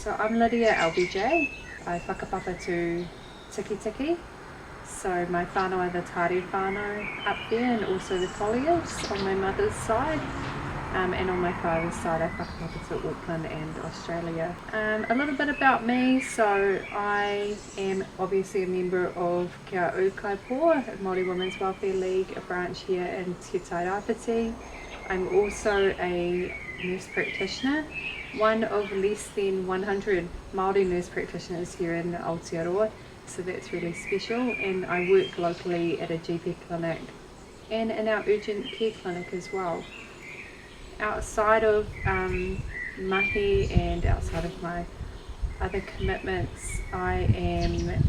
So I'm Lydia Albejay. I whakapapa to Tiki Tiki. So my whānau are the Tātau whānau up there, and also the Colliers on my mother's side. And on my father's side, I whakapapa to Auckland and Australia. A little bit about me. So I am obviously a member of Kia Au Kaipō, Māori Women's Welfare League, a branch here in Te Tairāwhiti. I'm also a nurse practitioner, one of less than 100 Māori nurse practitioners here in Aotearoa, so that's really special. And I work locally at a GP clinic and in our urgent care clinic as well. Outside of mahi and outside of my other commitments, I am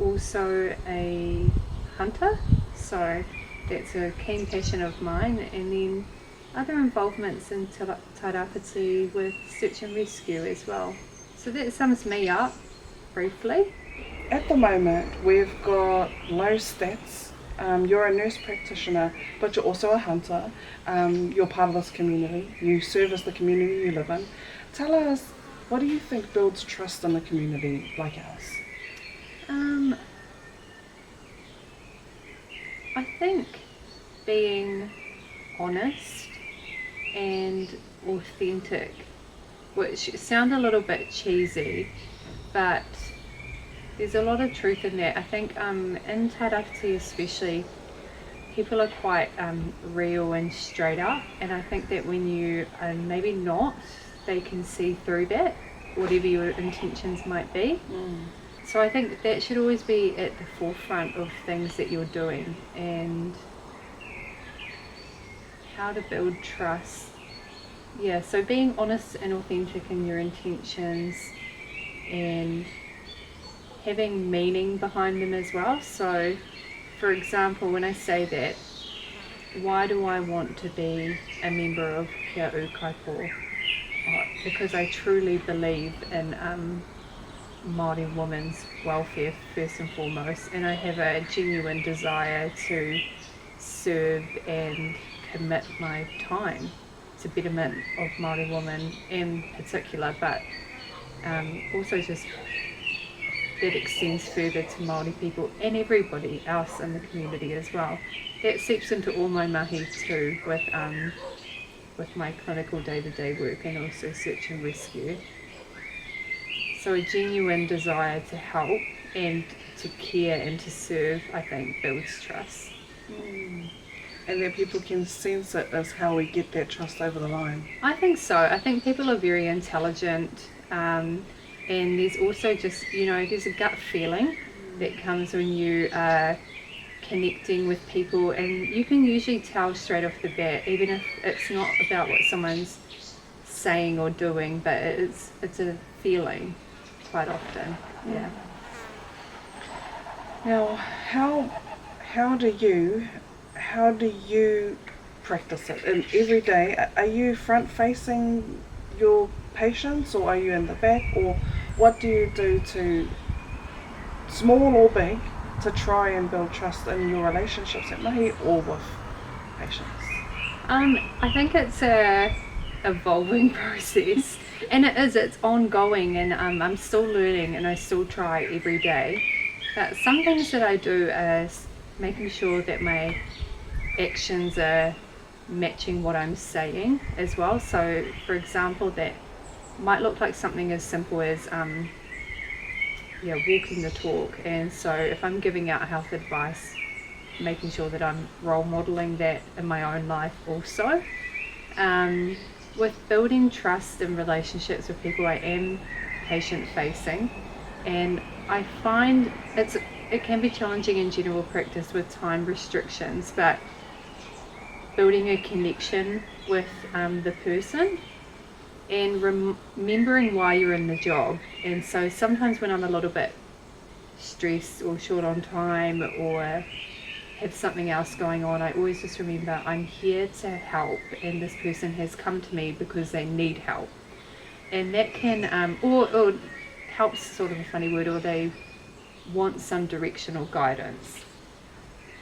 also a hunter, so that's a keen passion of mine. And then other involvements in Tairāwhiti with search and rescue as well. So that sums me up briefly. At the moment, we've got low stats. You're a nurse practitioner, but you're also a hunter. You're part of this community. You service the community you live in. Tell us, what do you think builds trust in a community like ours? I think being honest and authentic, which sound a little bit cheesy, but there's a lot of truth in that. I think in Tairāwhiti especially, people are quite real and straight up, and I think that when you are maybe not, they can see through that, whatever your intentions might be. So I think that should always be at the forefront of things that you're doing, and how to build trust. Yeah, so being honest and authentic in your intentions and having meaning behind them as well. So for example, when I say that, why do I want to be a member of Kia Au Kaipō? Because I truly believe in Māori women's welfare first and foremost, and I have a genuine desire to serve and commit my time to betterment of Māori women in particular, but also just that extends further to Māori people and everybody else in the community as well. That seeps into all my mahi too, with my clinical day-to-day work and also search and rescue. So a genuine desire to help and to care and to serve, I think, builds trust. And that people can sense it as how we get that trust over the line. I think so. I think people are very intelligent, and there's also just, there's a gut feeling that comes when you are connecting with people, and you can usually tell straight off the bat, even if it's not about what someone's saying or doing, but it's a feeling quite often. Yeah. Now, how do you practice it? And every day, are you front facing your patients, or are you in the back, or what do you do to, small or big, to try and build trust in your relationships at mahi or with patients? I think it's a evolving process, and it's ongoing, and I'm still learning, and I still try every day. But some things that I do is making sure that my actions are matching what I'm saying as well. So for example, that might look like something as simple as walking the talk, and so if I'm giving out health advice, making sure that I'm role modeling that in my own life also. With building trust and relationships with people, I am patient facing, and I find it can be challenging in general practice with time restrictions, but building a connection with the person and remembering why you're in the job. And so sometimes when I'm a little bit stressed or short on time or have something else going on, I always just remember I'm here to help, and this person has come to me because they need help. And that can or help's sort of a funny word, or they want some direction or guidance.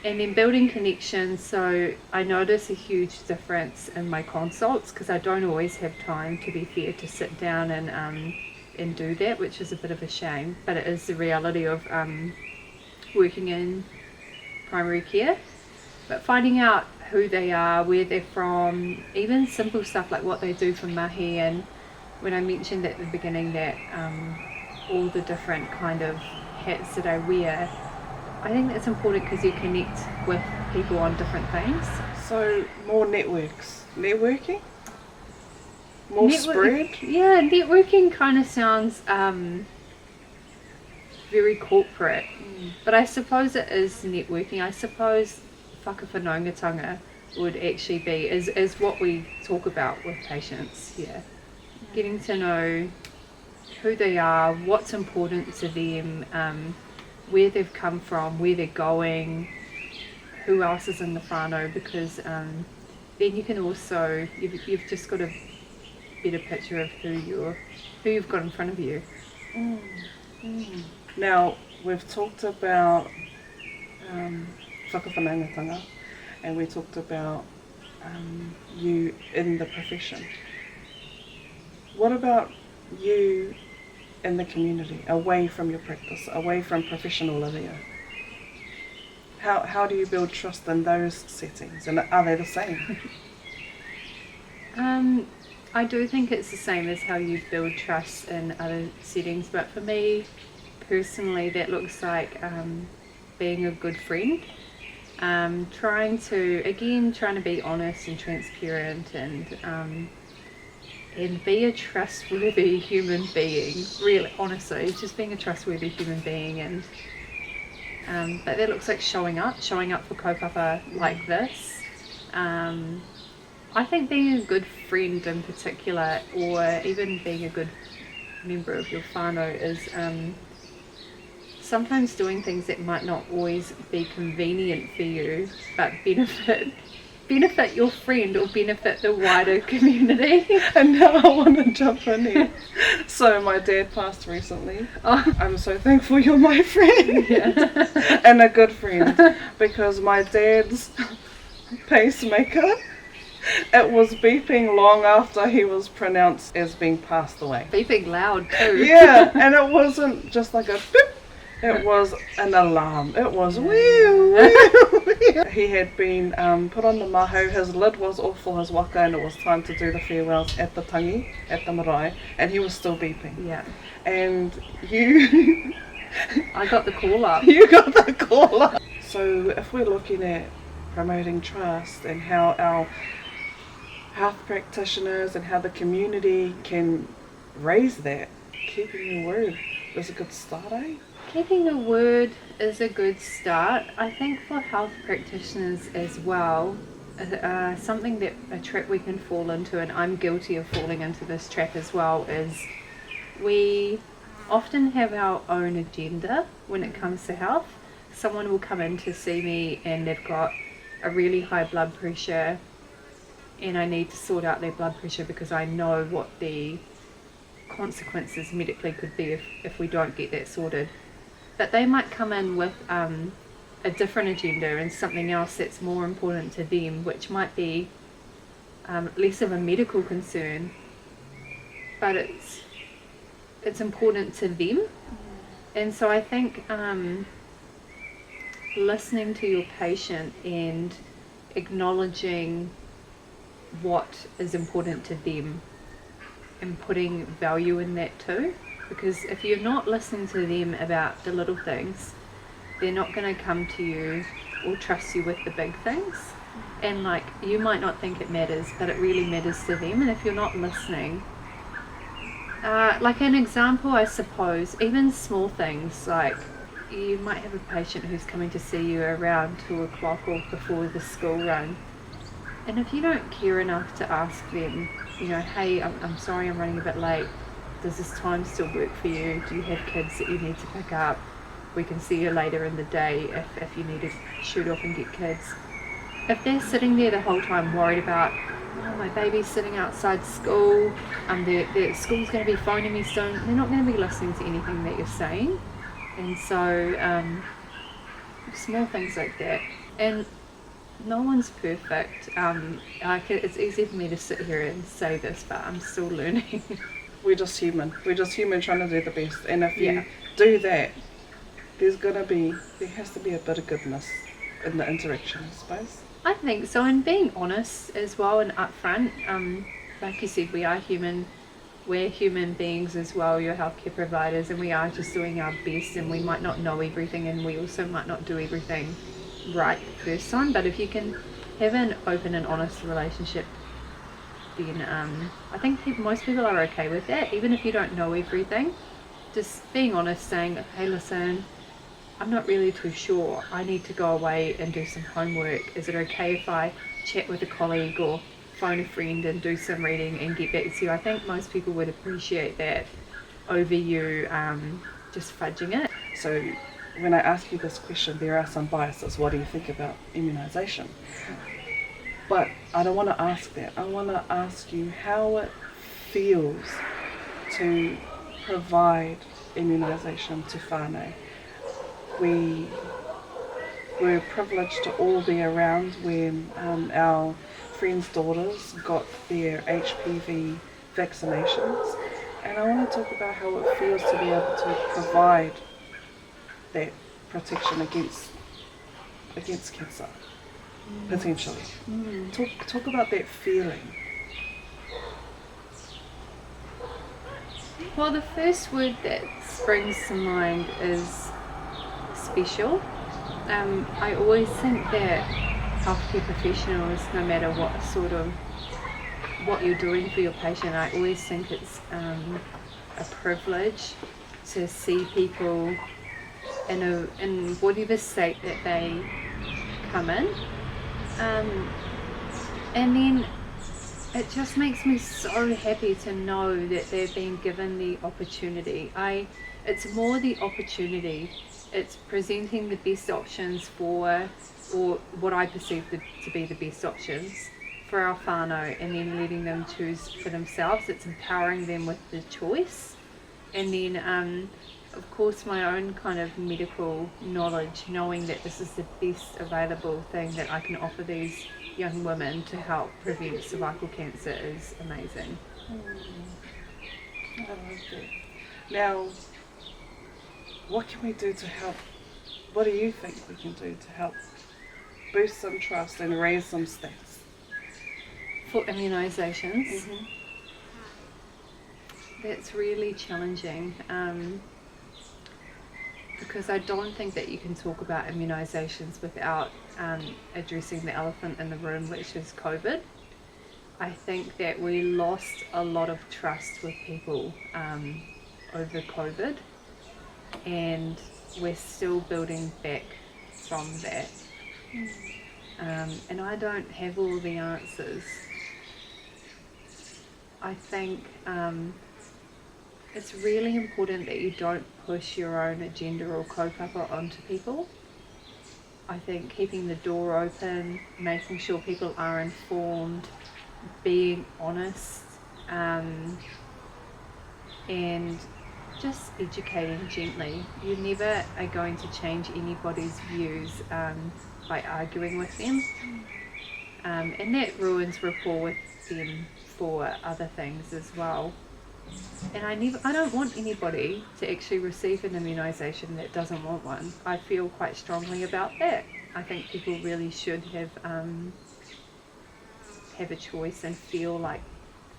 And then building connections, so I notice a huge difference in my consults, because I don't always have time, to be fair, to sit down and and do that, which is a bit of a shame, but it is the reality of working in primary care. But finding out who they are, where they're from, even simple stuff like what they do for mahi, and when I mentioned at the beginning that all the different kind of hats that I wear, I think that's important because you connect with people on different things. So more networking? More spread? Yeah, networking kind of sounds very corporate, but I suppose it is networking. I suppose whakawhanaungatanga would actually be, is what we talk about with patients, yeah. Getting to know who they are, what's important to them, where they've come from, where they're going, who else is in the whānau, because then you can also, you've just got a better picture of who you've got in front of you. Now, we've talked about whakawhanaungatanga, and we talked about you in the profession. What about you in the community, away from your practice, away from professional Lydia? How do you build trust in those settings, and are they the same? I do think it's the same as how you build trust in other settings, but for me personally that looks like being a good friend, trying to be honest and transparent, and be a trustworthy human being, really, honestly, just being a trustworthy human being. And but that looks like showing up for kaupapa like this. I think being a good friend in particular, or even being a good member of your whānau, is sometimes doing things that might not always be convenient for you, but benefit your friend or benefit the wider community. And now I want to jump in here. So my dad passed recently. I'm so thankful you're my friend. Yeah. And a good friend, because my dad's pacemaker, it was beeping long after he was pronounced as being passed away. Beeping loud too. Yeah, and it wasn't just like a beep. It was an alarm. It was wee. He had been put on the mahi. His lid was off for his waka, and it was time to do the farewells at the tangi, at the marae, and he was still beeping. Yeah. And you... I got the call up. You got the call up. So if we're looking at promoting trust and how our health practitioners and how the community can raise that, keeping your word is a good start, eh? Keeping your word is a good start. I think for health practitioners as well, something that a trap we can fall into, and I'm guilty of falling into this trap as well, is we often have our own agenda when it comes to health. Someone will come in to see me and they've got a really high blood pressure, and I need to sort out their blood pressure because I know what the consequences medically could be if we don't get that sorted. But they might come in with a different agenda and something else that's more important to them, which might be less of a medical concern, but it's important to them. And so I think listening to your patient and acknowledging what is important to them and putting value in that too, because if you're not listening to them about the little things, they're not going to come to you or trust you with the big things. And like, you might not think it matters, but it really matters to them. And if you're not listening, like an example, I suppose, even small things, like you might have a patient who's coming to see you around 2 o'clock or before the school run, and if you don't care enough to ask them, you know, hey, I'm sorry I'm running a bit late, does this time still work for you? Do you have kids that you need to pick up? We can see you later in the day if you need to shoot off and get kids. If they're sitting there the whole time worried about, oh, my baby's sitting outside school, their school's going to be phoning me soon, they're not going to be listening to anything that you're saying. And so small things like that. And no one's perfect. It's easy for me to sit here and say this, but I'm still learning. we're just human. We're just human trying to do the best. And if you do that, there has to be a bit of goodness in the interaction, I suppose. I think so, and being honest as well and upfront. Like you said, we are human. We're human beings as well, your healthcare providers, and we are just doing our best, and we might not know everything, and we also might not do everything right the first time. But if you can have an open and honest relationship, then I think most people are okay with that, even if you don't know everything. Just being honest, saying, hey, listen, I'm not really too sure. I need to go away and do some homework. Is it okay if I chat with a colleague or phone a friend and do some reading and get back to you? I think most people would appreciate that over you just fudging it. So when I ask you this question, there are some biases. What do you think about immunisation? But I don't want to ask that. I want to ask you how it feels to provide immunisation to whānau. We're privileged to all be around when our friends' daughters got their HPV vaccinations, and I want to talk about how it feels to be able to provide that protection against cancer, potentially. Talk about that feeling. Well, the first word that springs to mind is special. I always think that healthcare professionals, no matter what you're doing for your patient, I always think it's a privilege to see people in whatever state that they come in, and then it just makes me so happy to know that they've been given the opportunity. It's more the opportunity. It's presenting the best options or what I perceive to be the best options for our whānau, and then letting them choose for themselves. It's empowering them with the choice. And then, of course, my own kind of medical knowledge, knowing that this is the best available thing that I can offer these young women to help prevent cervical cancer is amazing. I love that. Now, what can we do to help? What do you think we can do to help boost some trust and raise some stats? For immunisations, that's really challenging, because I don't think that you can talk about immunisations without addressing the elephant in the room, which is COVID. I think that we lost a lot of trust with people over COVID, and we're still building back from that. And I don't have all the answers. I think it's really important that you don't push your own agenda or kaupapa onto people. I think keeping the door open, making sure people are informed, being honest, and just educating gently. You never are going to change anybody's views by arguing with them, and that ruins rapport with them for other things as well. And I don't want anybody to actually receive an immunisation that doesn't want one. I feel quite strongly about that. I think people really should have a choice and feel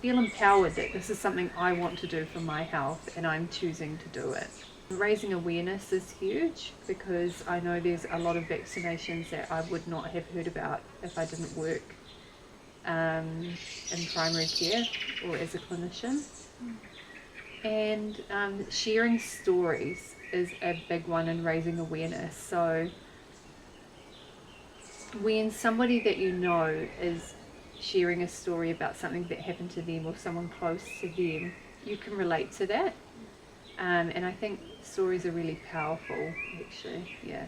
empowered that this is something I want to do for my health and I'm choosing to do it. Raising awareness is huge, because I know there's a lot of vaccinations that I would not have heard about if I didn't work in primary care or as a clinician. And sharing stories is a big one in raising awareness. So when somebody that you know is sharing a story about something that happened to them or someone close to them, you can relate to that. And I think stories are really powerful, actually, yeah.